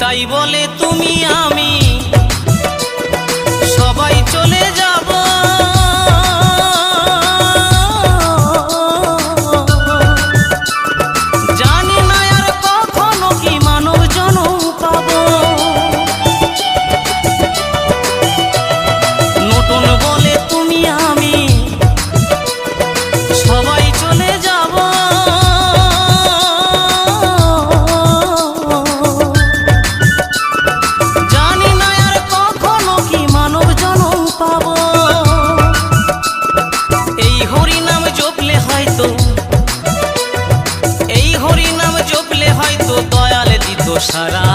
তাই বলে তুমি আমি সবাই চলে যাব। জানি না আর কখনো কি মানব জনম পাবো। নতুন বলে তুমি আমি সবাই চলে যাব। জানি না আর কখনো কি মানব জনম পাবো। এই হরি নাম জপলে হয়তো, এই হরি নাম জপলে হয়তো দয়াল দিত সারা।